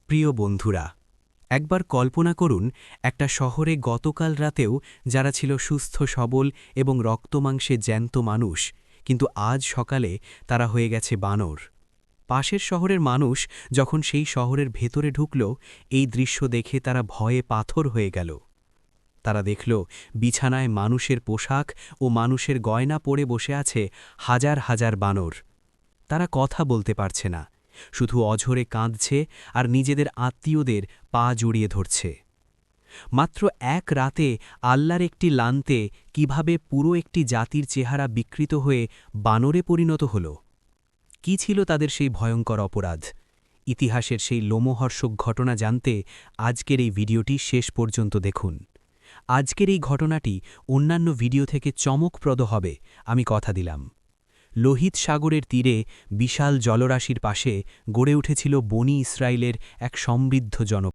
প্রিয় বন্ধুরা, একবার কল্পনা করুন একটা শহরে গতকাল রাতেও যারা ছিল সুস্থ সবল এবং রক্তমাংসে জ্যান্ত মানুষ, কিন্তু আজ সকালে তারা হয়ে গেছে বানর। পাশের শহরের মানুষ যখন সেই শহরের ভেতরে ঢুকল, এই দৃশ্য দেখে তারা ভয়ে পাথর হয়ে গেল। তারা দেখল বিছানায় মানুষের পোশাক ও মানুষের গয়না পরে বসে আছে হাজার হাজার বানর। তারা কথা বলতে পারছে না, শুধু অঝরে কাঁদছে আর নিজেদের আত্মীয়দের পা জড়িয়ে ধরছে। মাত্র এক রাতে আল্লাহর একটি লানতে কিভাবে পুরো একটি জাতির চেহারা বিকৃত হয়ে বানরে পরিণত হল। কি ছিল তাদের সেই ভয়ঙ্কর অপরাধ? ইতিহাসের সেই লোমহর্ষক ঘটনা জানতে আজকের এই ভিডিওটি শেষ পর্যন্ত দেখুন। আজকের এই ঘটনাটি অন্যান্য ভিডিও থেকে চমকপ্রদ হবে, আমি কথা দিলাম। লোহিত সাগরের তীরে বিশাল জলরাশির পাশে গড়ে উঠেছিল বনি ইসরায়েলের এক সমৃদ্ধ জনপদ।